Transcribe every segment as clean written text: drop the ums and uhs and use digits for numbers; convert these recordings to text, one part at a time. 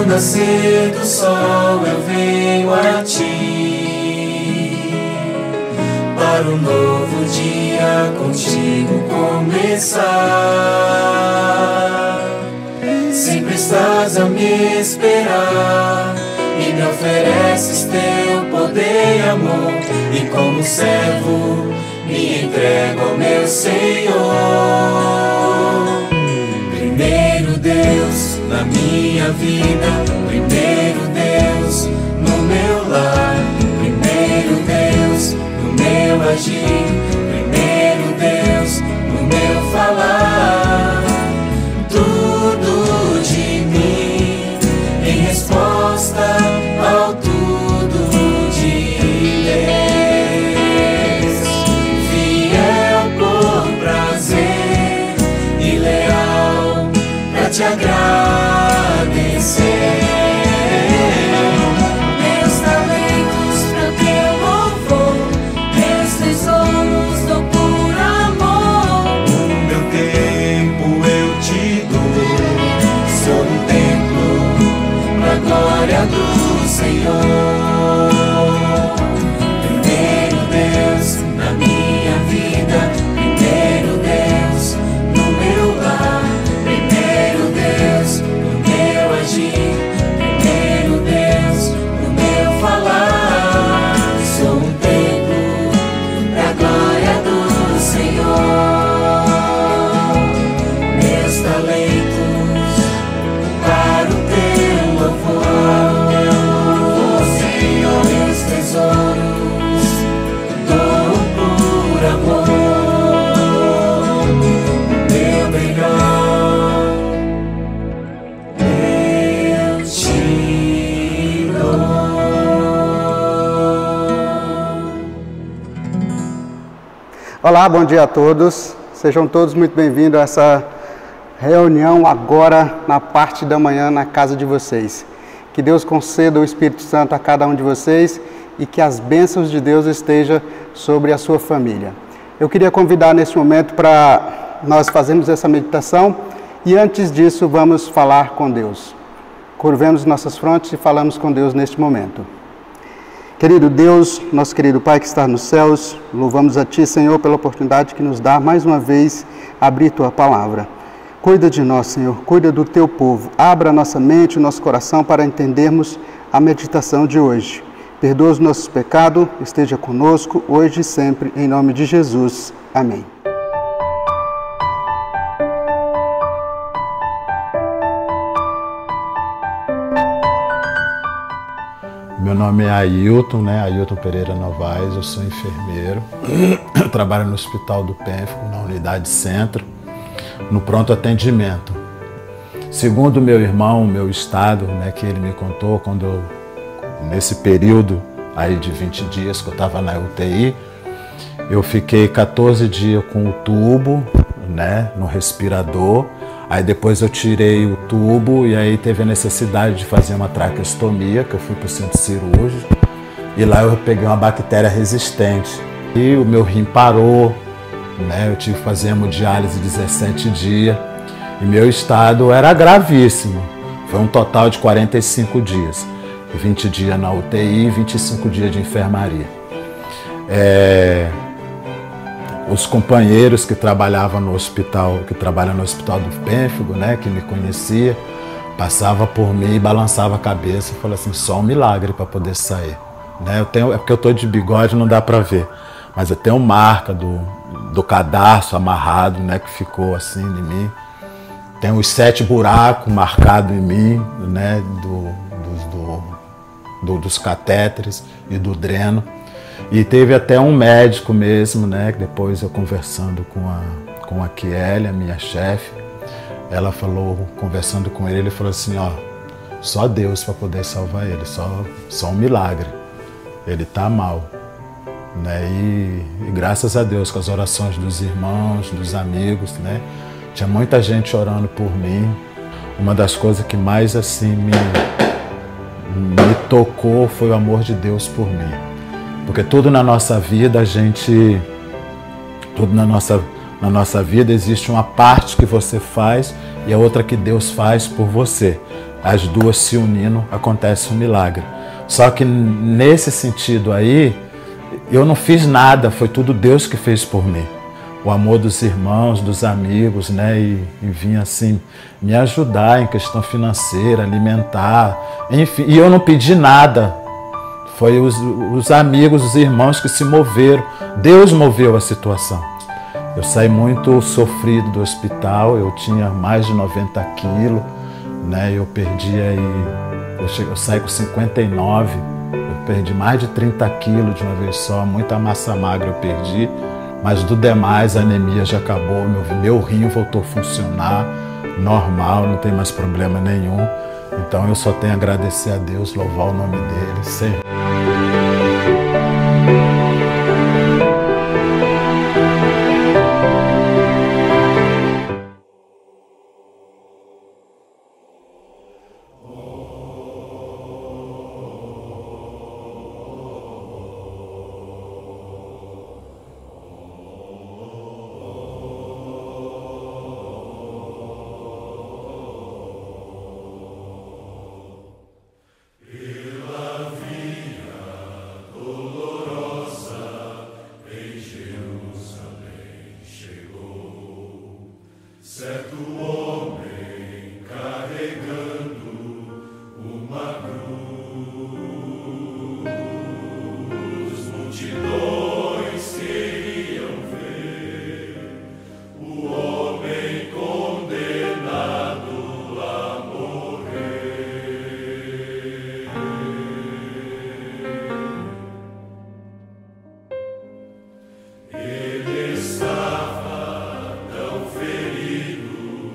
No nascer do sol eu venho a ti, para um novo dia contigo começar. Sempre estás a me esperar e me ofereces teu poder e amor, e como servo me entrego ao meu Senhor. Primeiro Deus na minha vida, primeiro Deus no meu lar, primeiro Deus no meu agir, primeiro Deus no meu falar. Tudo de mim em resposta ao tudo de Deus, fiel por prazer e leal pra te agradecer. Meus talentos pro teu louvor, meus tesouros dou por amor. O meu tempo eu te dou, sou um templo pra glória do Senhor. Primeiro Deus na minha vida, primeiro Deus no meu lar, primeiro Deus no meu agir, primeiro Deus no meu falar. Sou um templo pra glória do Senhor. Meus talentos para o teu louvor, Senhor, meus tesouros dou por amor. Meu melhor eu te dou. Olá, bom dia a todos. Sejam todos muito bem-vindos a essa reunião agora na parte da manhã na casa de vocês. Que Deus conceda o Espírito Santo a cada um de vocês e que as bênçãos de Deus estejam sobre a sua família. Eu queria convidar nesse momento para nós fazermos essa meditação e antes disso vamos falar com Deus. Curvemos nossas frontes e falamos com Deus neste momento. Querido Deus, nosso querido Pai que está nos céus, louvamos a Ti, Senhor, pela oportunidade que nos dá mais uma vez abrir Tua palavra. Cuida de nós, Senhor, cuida do Teu povo. Abra a nossa mente, o nosso coração para entendermos a meditação de hoje. Perdoa os nossos pecados, esteja conosco, hoje e sempre, em nome de Jesus. Amém. Meu nome é Ailton, Ailton Pereira Novaes, eu sou enfermeiro, eu trabalho no Hospital do Pênfigo, na Unidade Centro, no pronto atendimento. Segundo meu irmão, meu estado, que ele me contou, quando eu, nesse período aí de 20 dias que eu estava na UTI, eu fiquei 14 dias com o tubo, no respirador. Aí depois eu tirei o tubo e aí teve a necessidade de fazer uma traqueostomia, que eu fui para o centro cirúrgico. E lá eu peguei uma bactéria resistente. E o meu rim parou, eu tive que fazer hemodiálise 17 dias. E meu estado era gravíssimo. Foi um total de 45 dias. 20 dias na UTI e 25 dias de enfermaria. Os companheiros que trabalhavam no hospital, que trabalham no Hospital do Pênfigo, que me conhecia, passava por mim e balançava a cabeça e falava assim, só um milagre para poder sair. É porque eu estou de bigode, não dá para ver, mas eu tenho marca do cadarço amarrado, que ficou assim em mim. Tem os 7 buracos marcados em mim, dos catéteres e do dreno. E teve até um médico mesmo, que depois eu conversando com a Kiele, a minha chefe, ela falou, conversando com ele falou assim, só Deus para poder salvar ele, só um milagre, ele tá mal. E graças a Deus, com as orações dos irmãos, dos amigos, tinha muita gente orando por mim. Uma das coisas que mais assim me tocou foi o amor de Deus por mim. Porque tudo na nossa vida, tudo na nossa vida existe uma parte que você faz e a outra que Deus faz por você. as duas se unindo, acontece um milagre. Só que nesse sentido aí, eu não fiz nada, foi tudo Deus que fez por mim. O amor dos irmãos, dos amigos, né? E vinha assim me ajudar em questão financeira, alimentar, enfim. E eu não pedi nada. Foi os amigos, os irmãos que se moveram. Deus moveu a situação. Eu saí muito sofrido do hospital, eu tinha mais de 90 quilos, né? Eu perdi aí, eu saí com 59, eu perdi mais de 30 quilos de uma vez só, muita massa magra eu perdi. Mas do demais, a anemia já acabou, meu rim voltou a funcionar normal, não tem mais problema nenhum. Então eu só tenho a agradecer a Deus, louvar o nome dele sempre. Ele estava tão ferido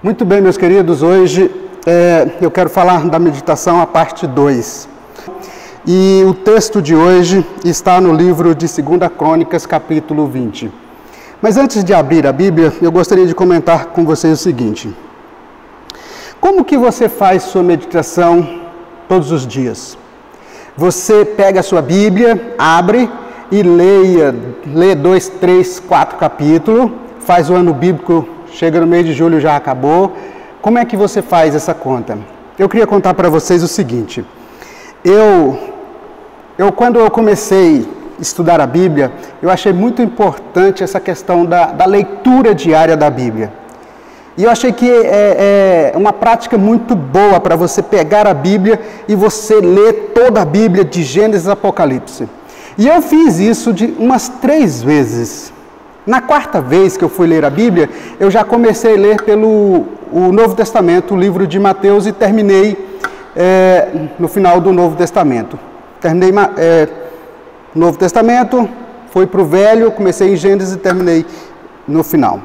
Muito bem, meus queridos, hoje eu quero falar da meditação, a parte 2. E o texto de hoje está no livro de 2 Crônicas, capítulo 20. Mas antes de abrir a Bíblia, eu gostaria de comentar com vocês o seguinte. Como que você faz sua meditação todos os dias? Você pega a sua Bíblia, abre e lê 2, 3, 4 capítulos, faz o ano bíblico, chega no mês de julho, já acabou. Como é que você faz essa conta? Eu queria contar para vocês o seguinte. Quando eu comecei a estudar a Bíblia, eu achei muito importante essa questão da leitura diária da Bíblia. E eu achei que é uma prática muito boa para você pegar a Bíblia e você ler toda a Bíblia de Gênesis a Apocalipse. E eu fiz isso umas 3 vezes. Na 4ª vez que eu fui ler a Bíblia, eu já comecei a ler pelo Novo Testamento, o livro de Mateus, e terminei no final do Novo Testamento. Terminei Novo Testamento, fui para o Velho, comecei em Gênesis e terminei no final.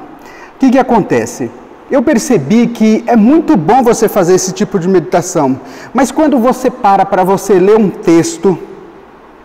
O que acontece? Eu percebi que é muito bom você fazer esse tipo de meditação, mas quando você para você ler um texto,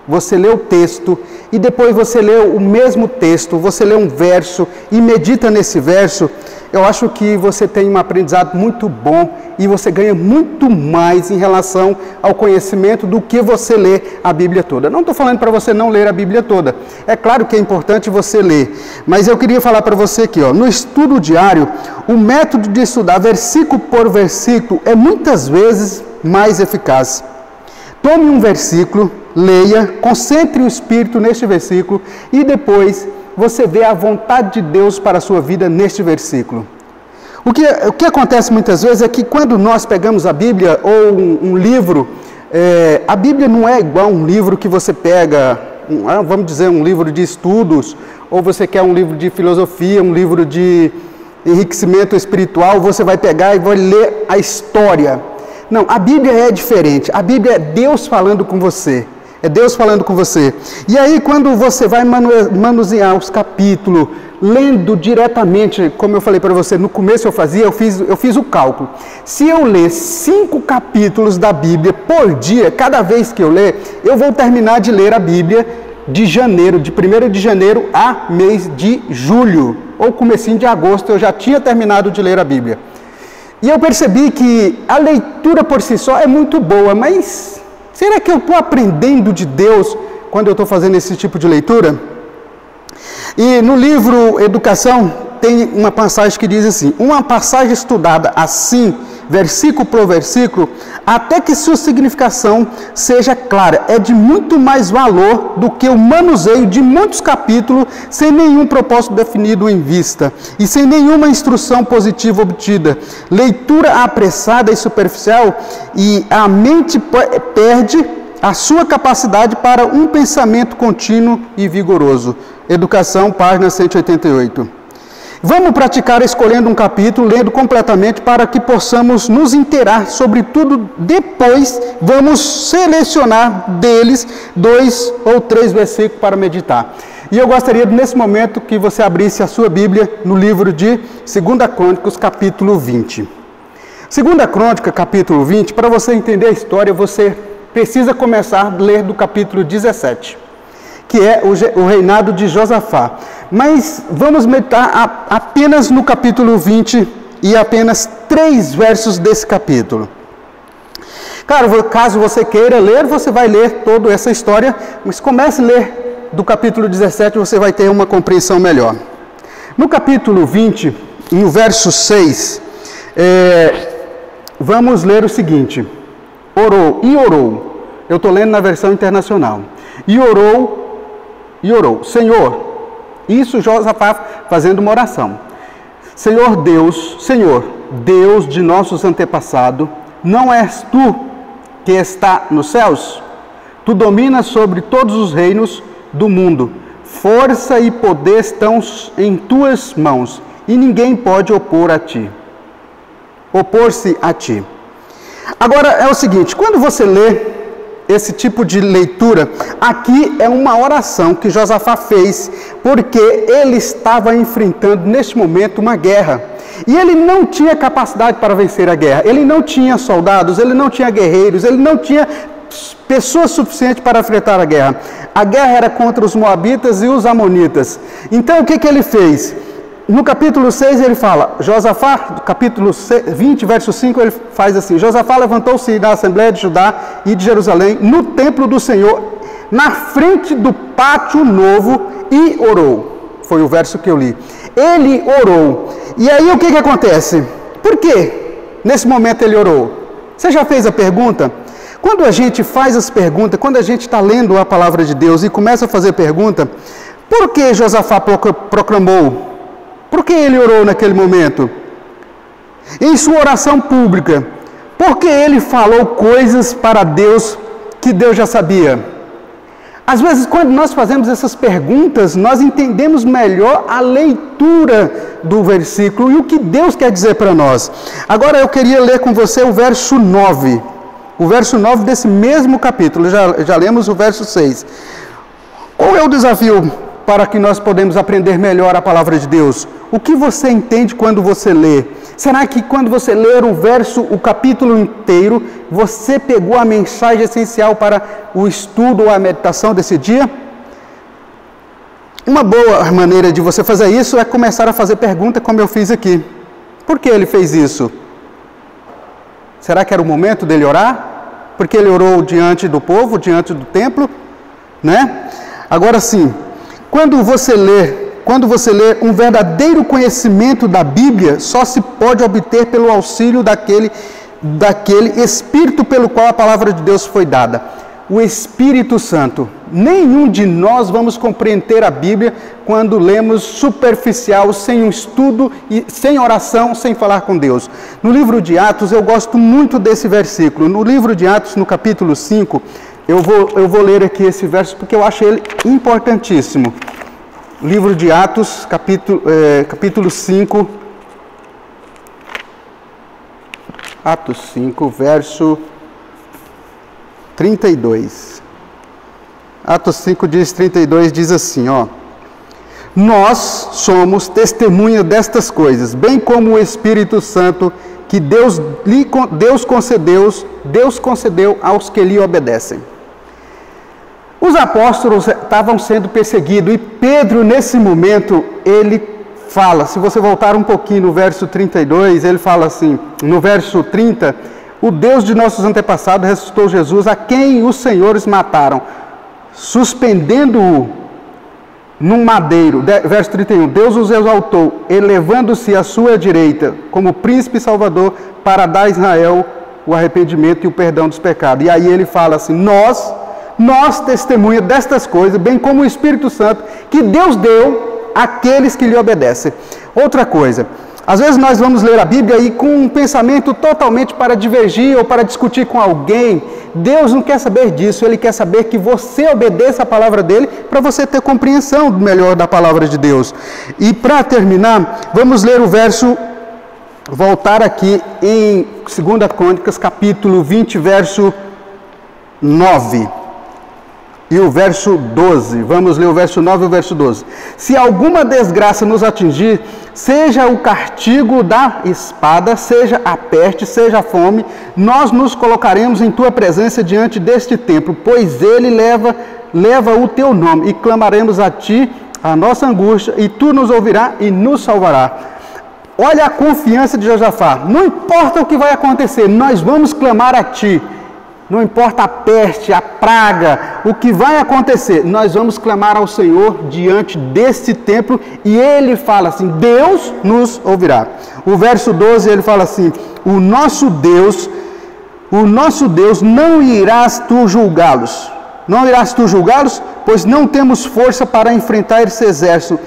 você lê o texto e depois você lê o mesmo texto, você lê um verso e medita nesse verso, eu acho que você tem um aprendizado muito bom e você ganha muito mais em relação ao conhecimento do que você lê a Bíblia toda. Não estou falando para você não ler a Bíblia toda. É claro que é importante você ler, mas eu queria falar para você aqui, no estudo diário, o método de estudar versículo por versículo é muitas vezes mais eficaz. Tome um versículo, leia, concentre o Espírito neste versículo e depois você vê a vontade de Deus para a sua vida neste versículo. O que acontece muitas vezes é que quando nós pegamos a Bíblia ou um livro, a Bíblia não é igual um livro que você pega, vamos dizer, um livro de estudos, ou você quer um livro de filosofia, um livro de enriquecimento espiritual, você vai pegar e vai ler a história. Não, a Bíblia é diferente. A Bíblia é Deus falando com você. É Deus falando com você. E aí, quando você vai manusear os capítulos, lendo diretamente, como eu falei para você, no começo eu fiz o cálculo. Se eu ler 5 capítulos da Bíblia por dia, cada vez que eu ler, eu vou terminar de ler a Bíblia de 1º de janeiro a mês de julho. Ou comecinho de agosto, eu já tinha terminado de ler a Bíblia. E eu percebi que a leitura por si só é muito boa, mas será que eu estou aprendendo de Deus quando eu estou fazendo esse tipo de leitura? E no livro Educação tem uma passagem que diz assim: uma passagem estudada assim, versículo por versículo, até que sua significação seja clara, é de muito mais valor do que o manuseio de muitos capítulos sem nenhum propósito definido em vista e sem nenhuma instrução positiva obtida. Leitura apressada e superficial e a mente perde a sua capacidade para um pensamento contínuo e vigoroso. Educação, página 188. Vamos praticar escolhendo um capítulo, lendo completamente para que possamos nos inteirar sobre tudo. Depois, vamos selecionar deles 2 ou 3 versículos para meditar. E eu gostaria, nesse momento, que você abrisse a sua Bíblia no livro de 2 Crônicas, capítulo 20. 2 Crônicas, capítulo 20, para você entender a história, você precisa começar a ler do capítulo 17. Que é o reinado de Josafá. Mas vamos meditar apenas no capítulo 20 e apenas 3 versos desse capítulo. Claro, caso você queira ler, você vai ler toda essa história, mas comece a ler do capítulo 17, você vai ter uma compreensão melhor. No capítulo 20, no verso 6, vamos ler o seguinte: orou, eu estou lendo na versão internacional, e orou, Senhor, isso Josafá fazendo uma oração. Senhor Deus de nossos antepassados, não és tu que está nos céus? Tu dominas sobre todos os reinos do mundo. Força e poder estão em tuas mãos, e ninguém pode opor-se a ti. Agora é o seguinte, quando você lê esse tipo de leitura, aqui é uma oração que Josafá fez, porque ele estava enfrentando neste momento uma guerra. E ele não tinha capacidade para vencer a guerra. Ele não tinha soldados, ele não tinha guerreiros, ele não tinha pessoas suficientes para enfrentar a guerra. A guerra era contra os moabitas e os amonitas. Então o que ele fez? No capítulo 6 ele fala, Josafá, capítulo 20, verso 5, ele faz assim: Josafá levantou-se da Assembleia de Judá e de Jerusalém, no templo do Senhor, na frente do pátio novo, e orou. Foi o verso que eu li. Ele orou. E aí o que acontece? Por que nesse momento ele orou? Você já fez a pergunta? Quando a gente faz as perguntas, quando a gente está lendo a palavra de Deus e começa a fazer pergunta, por que Josafá proclamou? Por que ele orou naquele momento? Em sua oração pública, por que ele falou coisas para Deus que Deus já sabia? Às vezes, quando nós fazemos essas perguntas, nós entendemos melhor a leitura do versículo e o que Deus quer dizer para nós. Agora eu queria ler com você o verso 9. O verso 9 desse mesmo capítulo. Já lemos o verso 6. Qual é o desafio para que nós podemos aprender melhor a palavra de Deus? O que você entende quando você lê? Será que quando você ler o capítulo inteiro, você pegou a mensagem essencial para o estudo ou a meditação desse dia? Uma boa maneira de você fazer isso é começar a fazer pergunta como eu fiz aqui. Por que ele fez isso? Será que era o momento dele orar? Porque ele orou diante do povo, diante do templo, né? Agora sim, quando você lê um verdadeiro conhecimento da Bíblia, só se pode obter pelo auxílio daquele Espírito pelo qual a palavra de Deus foi dada. O Espírito Santo. Nenhum de nós vamos compreender a Bíblia quando lemos superficial, sem um estudo, sem oração, sem falar com Deus. No livro de Atos, eu gosto muito desse versículo. No livro de Atos, no capítulo 5, eu vou ler aqui esse verso porque eu acho ele importantíssimo. Livro de Atos, capítulo 5. Atos 5, verso 32. Atos 5, 32, diz assim, ó: Nós somos testemunha destas coisas, bem como o Espírito Santo que Deus concedeu aos que lhe obedecem. Os apóstolos estavam sendo perseguidos e Pedro, nesse momento, ele fala, se você voltar um pouquinho no verso 32, ele fala assim, no verso 30, o Deus de nossos antepassados ressuscitou Jesus, a quem os senhores mataram, suspendendo-o num madeiro. Verso 31, Deus os exaltou, elevando-se à sua direita, como príncipe e salvador, para dar a Israel o arrependimento e o perdão dos pecados. E aí ele fala assim, nós testemunha destas coisas, bem como o Espírito Santo, que Deus deu àqueles que lhe obedecem. Outra coisa, às vezes nós vamos ler a Bíblia e com um pensamento totalmente para divergir ou para discutir com alguém. Deus não quer saber disso, Ele quer saber que você obedeça a palavra dEle para você ter compreensão melhor da palavra de Deus. E para terminar, vamos ler o verso, voltar aqui em 2 Crônicas, capítulo 20, verso 9. E o verso 12, vamos ler o verso 9 e o verso 12. Se alguma desgraça nos atingir, seja o castigo da espada, seja a peste, seja a fome, nós nos colocaremos em tua presença diante deste templo, pois ele leva o teu nome, e clamaremos a ti a nossa angústia, e tu nos ouvirás e nos salvará. Olha a confiança de Josafá, não importa o que vai acontecer, nós vamos clamar a ti. Não importa a peste, a praga, o que vai acontecer, nós vamos clamar ao Senhor diante deste templo e ele fala assim, Deus nos ouvirá. O verso 12 ele fala assim, o nosso Deus não irás tu julgá-los. Não irás tu julgá-los, pois não temos força para enfrentar esse exército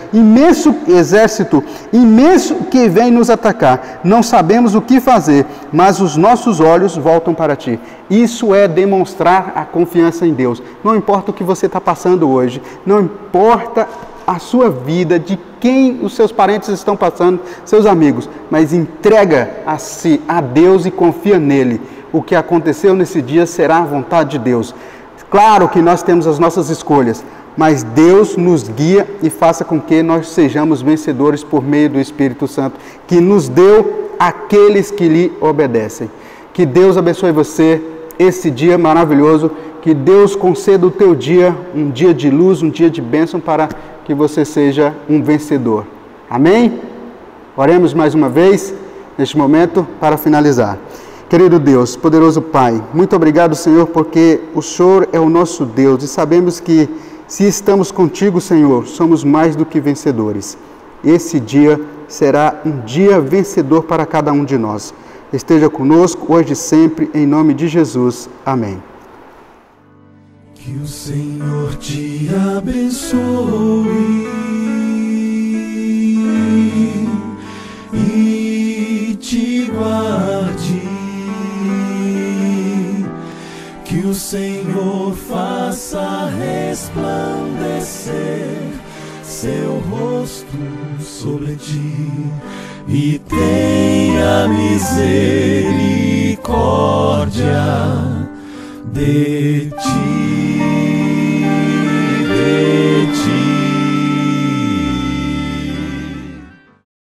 imenso que vem nos atacar. Não sabemos o que fazer, mas os nossos olhos voltam para ti. Isso é demonstrar a confiança em Deus. Não importa o que você está passando hoje, não importa a sua vida, de quem os seus parentes estão passando, seus amigos, mas entrega a Deus e confia nele. O que aconteceu nesse dia será a vontade de Deus. Claro que nós temos as nossas escolhas, mas Deus nos guia e faça com que nós sejamos vencedores por meio do Espírito Santo, que nos deu aqueles que lhe obedecem. Que Deus abençoe você esse dia maravilhoso, que Deus conceda o teu dia, um dia de luz, um dia de bênção, para que você seja um vencedor. Amém? Oremos mais uma vez, neste momento, para finalizar. Querido Deus, poderoso Pai, muito obrigado, Senhor, porque o Senhor é o nosso Deus e sabemos que se estamos contigo, Senhor, somos mais do que vencedores. Esse dia será um dia vencedor para cada um de nós. Esteja conosco hoje e sempre, em nome de Jesus. Amém. Que o Senhor te abençoe e te guarde. Que o Senhor faça resplandecer seu rosto sobre ti e tenha misericórdia de ti.